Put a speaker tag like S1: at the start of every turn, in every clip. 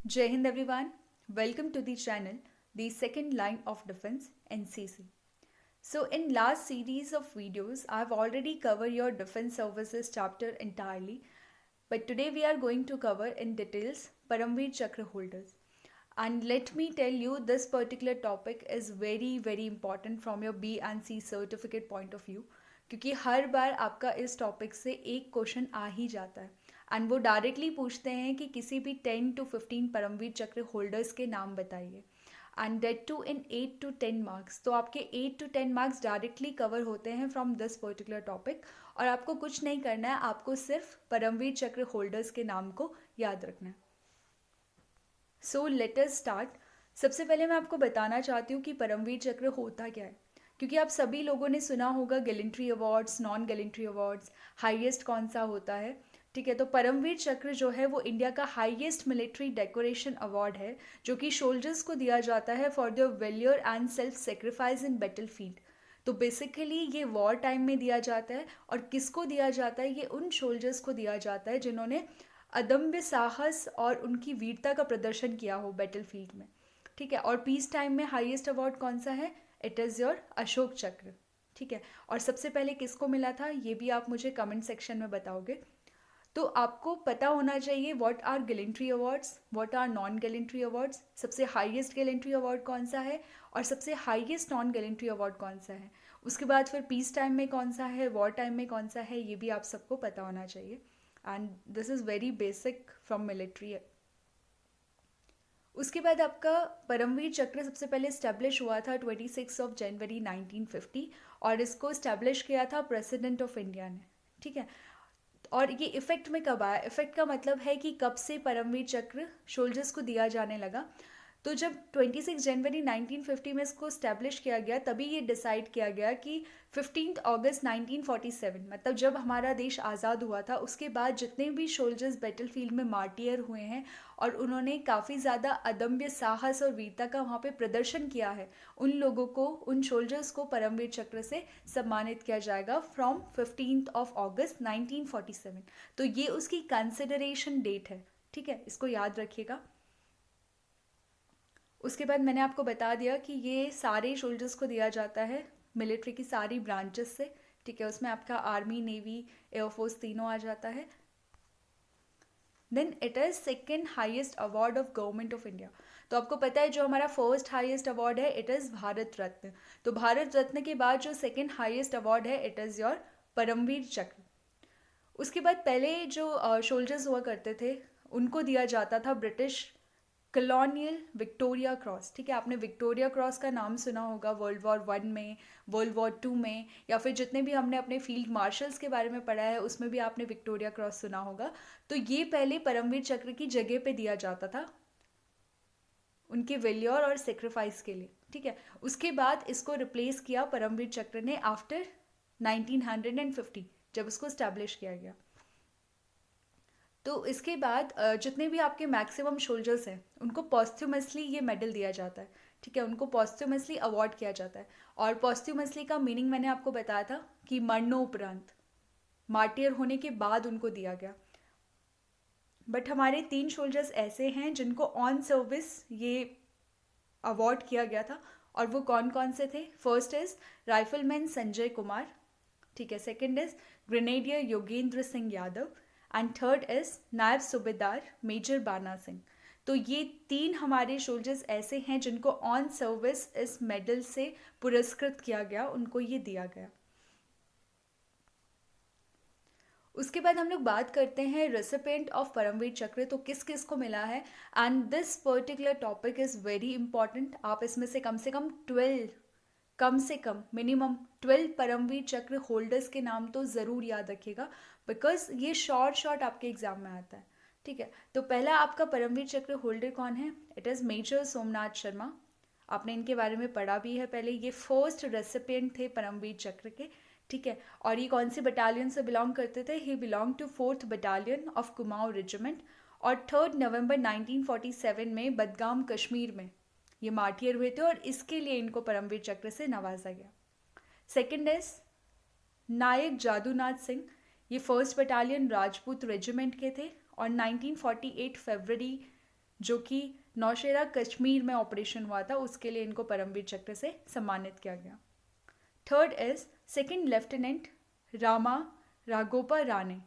S1: Jai Hind everyone, welcome to the channel, the second line of defense NCC. So in last series of videos, I've already covered your defense services chapter entirely, but today we are going to cover in details Paramveer Chakra holders. And let me tell you, this particular topic is very important from your B and C certificate point of view, क्योंकि हर बार आपका इस topic से एक question आ ही जाता है and वो directly पूछते हैं कि किसी भी 10 to 15 परमवीर चक्र होल्डर्स के नाम बताइए and date too in 8 to 10 marks. तो आपके 8 to 10 मार्क्स डायरेक्टली कवर होते हैं फ्रॉम दिस पर्टिकुलर टॉपिक और आपको कुछ नहीं करना है, आपको सिर्फ परमवीर चक्र होल्डर्स के नाम को याद रखना है। So let us start. सबसे पहले मैं आपको बताना चाहती हूँ कि परमवीर चक्र होता क्या है, क्योंकि आप सभी लोगों ने सुना होगा gallantry awards, non gallantry awards, highest कौन सा होता है। ठीक है, तो परमवीर चक्र जो है वो इंडिया का हाईएस्ट मिलिट्री डेकोरेशन अवार्ड है, जो कि सोल्जर्स को दिया जाता है for their valour and self sacrifice in battle field. तो बेसिकली ये वॉर टाइम में दिया जाता है और किसको दिया जाता है, ये उन सोल्जर्स को दिया जाता है जिन्होंने अदम्य साहस और उनकी वीरता का प्रदर्शन किया हो बैटल फील्ड में। ठीक है, और पीस टाइम में हाईएस्ट अवार्ड कौन सा है, इट इज़ योर अशोक चक्र। ठीक है, और सबसे पहले किसको मिला था ये भी आप मुझे कमेंट सेक्शन में बताओगे। तो आपको पता होना चाहिए what are gallantry awards, what are non gallantry awards, सबसे हाईएस्ट गैलेंट्री अवार्ड कौन सा है और सबसे हाईएस्ट नॉन गैलेंट्री अवार्ड कौन सा है। उसके बाद फिर पीस टाइम में कौन सा है, वॉर टाइम में कौन सा है, ये भी आप सबको पता होना चाहिए and this is very basic from military. उसके बाद आपका परमवीर चक्र सबसे पहले इस्टेब्लिश हुआ था 26 जनवरी 1950 और इसको इस्टेब्लिश किया था प्रेसिडेंट ऑफ इंडिया ने। ठीक है, और ये इफेक्ट में कब आया, इफेक्ट का मतलब है कि कब से परमवीर चक्र सोल्जर्स को दिया जाने लगा। तो जब 26 जनवरी 1950 में इसको स्टैब्लिश किया गया तभी ये डिसाइड किया गया कि 15 अगस्त 1947 मतलब जब हमारा देश आज़ाद हुआ था उसके बाद जितने भी सोल्जर्स बैटल फील्ड में मार्टियर हुए हैं और उन्होंने काफ़ी ज़्यादा अदम्य साहस और वीरता का वहाँ पे प्रदर्शन किया है, उन लोगों को, उन सोल्जर्स को परमवीर चक्र से सम्मानित किया जाएगा फ्रॉम 15 अगस्त 1947। तो ये उसकी कंसिडरेशन डेट है। ठीक है, इसको याद रखिएगा। उसके बाद मैंने आपको बता दिया कि ये सारे सोल्जर्स को दिया जाता है मिलिट्री की सारी ब्रांचेस से। ठीक है, उसमें आपका आर्मी, नेवी, एयरफोर्स तीनों आ जाता है। Then it is second highest award of government of India. तो आपको पता है जो हमारा फर्स्ट हाईएस्ट अवार्ड है इट इज़ भारत रत्न। तो भारत रत्न के बाद जो सेकेंड हाईएस्ट अवार्ड है it is your Paramvir Chakra. उसके बाद पहले जो सोल्जर्स हुआ करते थे उनको दिया जाता था ब्रिटिश कॉलोनियल विक्टोरिया क्रॉस। ठीक है, आपने विक्टोरिया क्रॉस का नाम सुना होगा वर्ल्ड वॉर 1 में, वर्ल्ड वॉर 2 में, या फिर जितने भी हमने अपने फील्ड मार्शल्स के बारे में पढ़ा है उसमें भी आपने विक्टोरिया क्रॉस सुना होगा। तो ये पहले परमवीर चक्र की जगह पे दिया जाता था उनके वेल्योर और सेक्रीफाइस के लिए। ठीक है, उसके बाद इसको रिप्लेस किया परमवीर चक्र ने आफ्टर 1950 जब उसको स्टैब्लिश किया गया। तो इसके बाद जितने भी आपके मैक्सिमम सोल्जर्स हैं उनको पॉस्ट्यूमसली ये मेडल दिया जाता है। ठीक है, उनको पॉस्ट्यूमसली अवार्ड किया जाता है और पॉस्ट्यूमसली का मीनिंग मैंने आपको बताया था कि मरणोपरांत, मार्टियर होने के बाद उनको दिया गया। बट हमारे 3 सोल्जर्स ऐसे हैं जिनको ऑन सर्विस ये अवार्ड किया गया था और वो कौन कौन से थे। First is rifleman Sanjay Kumar. ठीक है, second is grenadier Yogendra Singh Yadav and third is नायब सूबेदार मेजर बाना सिंह। तो ये 3 हमारे सोल्जर्स ऐसे हैं जिनको ऑन सर्विस इस मेडल से पुरस्कृत किया गया, उनको ये दिया गया। उसके बाद हम लोग बात करते हैं रेसिपेंट ऑफ परमवीर चक्र, तो किस किस को मिला है and this particular topic is very important. आप इसमें से कम 12, कम से कम मिनिमम 12 परमवीर चक्र होल्डर्स के नाम तो ज़रूर याद रखिएगा बिकॉज ये शॉर्ट आपके एग्जाम में आता है। ठीक है, तो पहला आपका परमवीर चक्र होल्डर कौन है, it is Major Somnath Sharma. आपने इनके बारे में पढ़ा भी है पहले, ये फर्स्ट रेसिपिएंट थे परमवीर चक्र के। ठीक है, और ये कौन सी बटालियन से बिलोंग करते थे, ही belong to 4th battalion of Kumaon regiment और 3 नवंबर 1947 में बदगाम कश्मीर में ये मार्टियर हुए थे और इसके लिए इनको परमवीर चक्र से नवाजा गया। सेकेंड इज नायक जादूनाथ सिंह, ये 1st बटालियन राजपूत रेजिमेंट के थे और 1948 फरवरी जो कि नौशेरा कश्मीर में ऑपरेशन हुआ था, उसके लिए इनको परमवीर चक्र से सम्मानित किया गया। Third is second lieutenant Rama Raghoba Rane.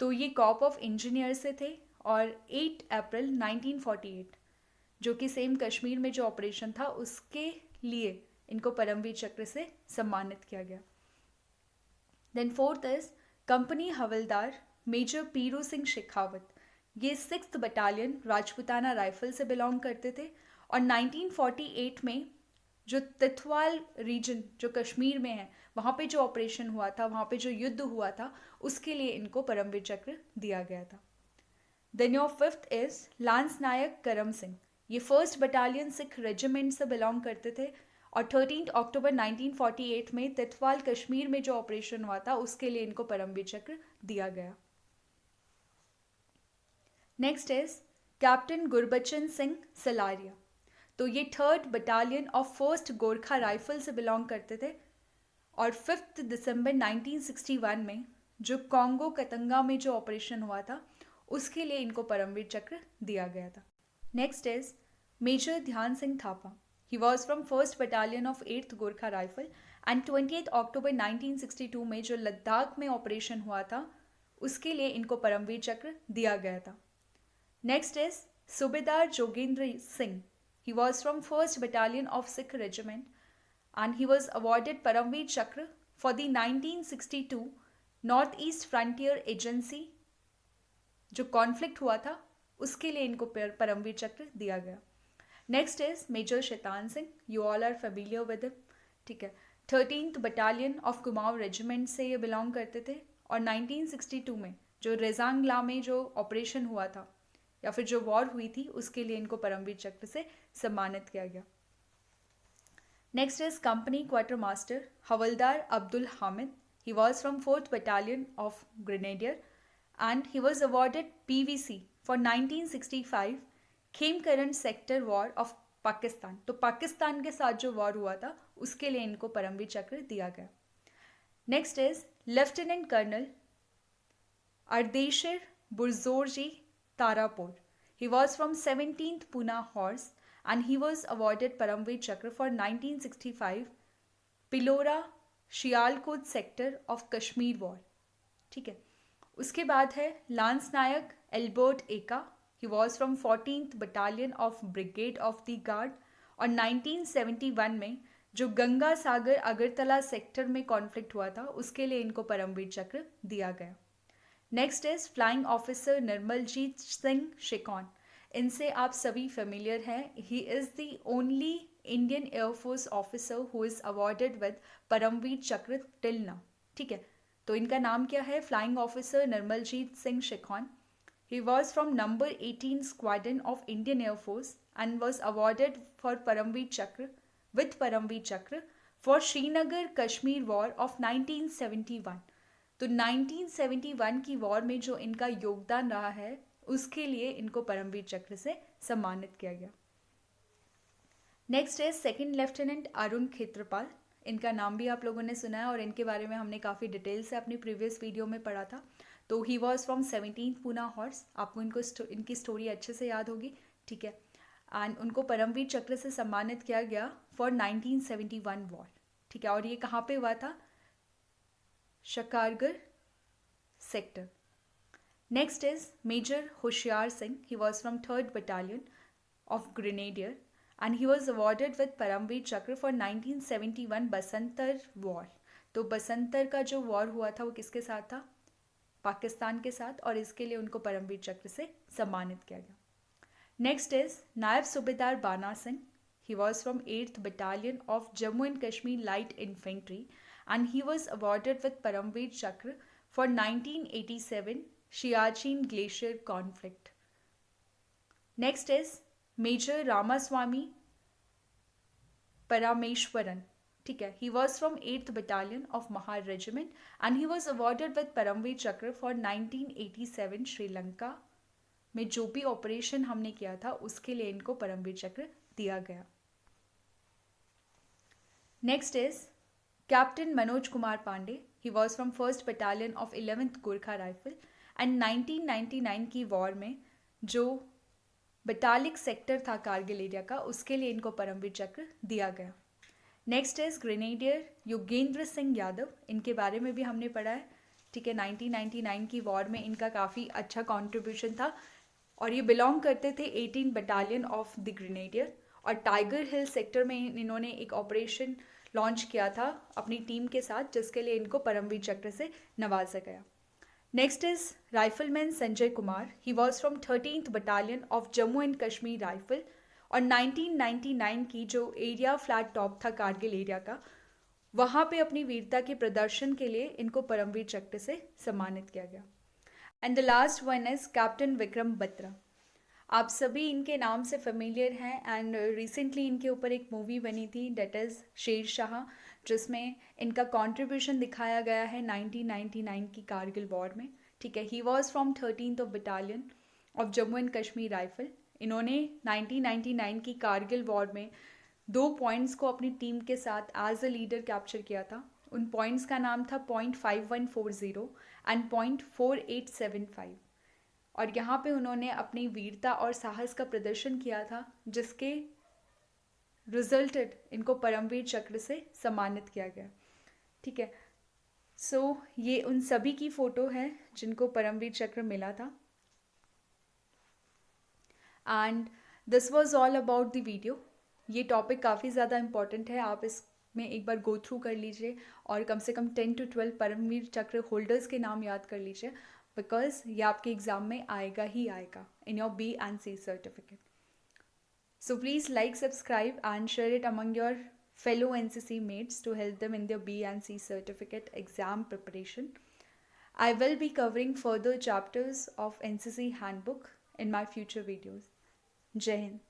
S1: तो ये कॉर्प ऑफ इंजीनियर से थे और 8 अप्रैल 1948 जो कि सेम कश्मीर में जो ऑपरेशन था उसके लिए इनको परमवीर चक्र से सम्मानित किया गया। Then fourth is company havildar major Piru Singh Shekhawat. ये 6th बटालियन राजपुताना राइफल से बिलोंग करते थे और 1948 में जो तिथवाल रीजन जो कश्मीर में है वहाँ पे जो ऑपरेशन हुआ था, वहाँ पे जो युद्ध हुआ था, उसके लिए इनको परमवीर चक्र दिया गया था। Then your fifth is lance Naik Karam Singh. ये 1st बटालियन सिख रेजिमेंट से बिलोंग करते थे और 13 अक्टूबर 1948 में तिथवाल कश्मीर में जो ऑपरेशन हुआ था उसके लिए इनको परमवीर चक्र दिया गया। Next is captain Gurbachan Singh Salaria. तो ये 3rd battalion of 1st Gorkha rifle से बिलोंग करते थे और 5 दिसंबर 1961 में जो कॉन्गो कतंगा में जो ऑपरेशन हुआ था उसके लिए इनको परमवीर चक्र दिया गया था। नेक्स्ट इज मेजर ध्यान सिंह थापा। ही was from 1st battalion of 8th Gorkha rifle and 28 अक्टूबर 1962 में जो लद्दाख में ऑपरेशन हुआ था उसके लिए इनको परमवीर चक्र दिया गया था। नेक्स्ट इज सूबेदार Jogendra Singh. He was from 1st Battalion of Sikh Regiment and he was awarded Paramveer Chakra for the 1962 North East Frontier Agency जो कॉन्फ्लिक्ट हुआ था उसके लिए इनको परमवीर चक्र दिया गया। Next is Major Shaitan Singh. You all are familiar with him, ठीक है। 13th battalion of Kumaon regiment से ये बिलोंग करते थे और 1962 में जो रेजांगला में जो ऑपरेशन हुआ था या फिर जो वॉर हुई थी उसके लिए इनको परमवीर चक्र से सम्मानित किया गया। Next is company quarter master havildar Abdul Hamid. He was from 4th battalion of grenadier and he was awarded PVC for 1965 Khemkaran sector war of Pakistan. तो पाकिस्तान के साथ जो वॉर हुआ था उसके लिए इनको परमवीर चक्र दिया गया। Next is lieutenant colonel Ardeshir Burzorji Tarapur. He was from 17th Pune Horse and he was awarded Paramveer Chakra for 1965 Pilora Shialkot sector of Kashmir war. ठीक है। उसके बाद है लांस नायक एल्बर्ट एका। He was from 14th Battalion of Brigade of the Guard और 1971 में जो Ganga Sagar Agartala sector में कॉन्फ्लिक्ट हुआ था उसके लिए इनको परमवीर चक्र दिया गया। Next is flying officer Nirmaljit Singh Sekhon. इनसे आप सभी फेमिलियर हैं। He is the only Indian air force officer who is awarded with Paramvir Chakra till now, ठीक है। तो इनका नाम क्या है? Flying officer Nirmaljit Singh Sekhon. He was from number 18 squadron of Indian air force and was awarded for Paramvir Chakra with Paramvir Chakra for Srinagar Kashmir war of 1971। तो 1971 की war में जो इनका योगदान रहा है उसके लिए इनको परमवीर चक्र से सम्मानित किया गया। नेक्स्ट है सेकंड लेफ्टिनेंट अरुण खेत्रपाल। इनका नाम भी आप लोगों ने सुना है और इनके बारे में हमने काफ़ी डिटेल से अपनी प्रीवियस वीडियो में पढ़ा था। तो ही was from 17th Poona horse. आपको इनकी स्टोरी अच्छे से याद होगी, ठीक है। एंड उनको परमवीर चक्र से सम्मानित किया गया फॉर 1971 वॉर, ठीक है। और ये कहाँ पे हुआ था? Shakargarh sector. Next is Major Hoshiar Singh. He was from 3rd battalion of grenadier and he was awarded with Paramvir Chakra for 1971 Basantar war. तो बसंतर का जो वॉर हुआ था वो किसके साथ था? पाकिस्तान के साथ, और इसके लिए उनको परमवीर चक्र से सम्मानित किया गया। नेक्स्ट इज नायब सूबेदार बाना Singh. He was from 8th battalion of Jammu and Kashmir light infantry and he was awarded with Paramveer Chakra for 1987 Siachen Glacier conflict. Next is Major Ramaswamy Parameshwaran, ठीक है। He was from 8th Battalion of Mahar Regiment and he was awarded with Paramveer Chakra for 1987 Sri Lanka में जो भी operation हमने किया था उसके लिए इनको परमवीर चक्र दिया गया। Next is Captain Manoj Kumar Pandey. He was from 1st battalion of 11th Gorkha rifle and 1999 की वॉर में जो बटालिक सेक्टर था कारगिल एरिया का, उसके लिए इनको परमवीर चक्र दिया गया। Next is grenadier Yogendra Singh Yadav, इनके बारे में भी हमने पढ़ा है, ठीक है। 1999 की वॉर में इनका काफ़ी अच्छा कॉन्ट्रीब्यूशन था और ये बिलोंग करते थे 18 बटालियन ऑफ द ग्रेनेडियर, और टाइगर हिल सेक्टर में इन्होंने एक ऑपरेशन लॉन्च किया था अपनी टीम के साथ, जिसके लिए इनको परमवीर चक्र से नवाजा गया। Next is rifleman Sanjay Kumar, he was from 13th battalion of Jammu and Kashmir rifle, और 1999 की जो एरिया फ्लैट टॉप था कारगिल एरिया का, वहाँ पे अपनी वीरता के प्रदर्शन के लिए इनको परमवीर चक्र से सम्मानित किया गया। And the last one is captain Vikram Batra. आप सभी इनके नाम से फेमिलियर हैं एंड रिसेंटली इनके ऊपर एक मूवी बनी थी, डेट इज़ शेरशाह, जिसमें इनका कंट्रीब्यूशन दिखाया गया है 1999 की कारगिल वॉर में, ठीक है। ही was from 13th of battalion of Jammu and Kashmir rifle. इन्होंने 1999 की कारगिल वॉर में 2 पॉइंट्स को अपनी टीम के साथ एज अ लीडर कैप्चर किया था। उन पॉइंट्स का नाम था .5140 एंड .4875, और यहाँ पे उन्होंने अपनी वीरता और साहस का प्रदर्शन किया था, जिसके रिजल्टेड इनको परमवीर चक्र से सम्मानित किया गया, ठीक है। सो ये उन सभी की फ़ोटो है जिनको परमवीर चक्र मिला था। And this was all about the video. ये टॉपिक काफ़ी ज़्यादा इम्पॉर्टेंट है, आप इसमें एक बार गो थ्रू कर लीजिए और कम से कम 10 to 12 परमवीर चक्र होल्डर्स के नाम याद कर लीजिए, बिकॉज ये आपके एग्ज़ाम में आएगा ही आएगा in your B and C certificate. So please like, subscribe and share it among your fellow NCC mates to help them in their B and C certificate exam preparation. I will be covering further chapters of NCC handbook in my future videos. Jai Hind.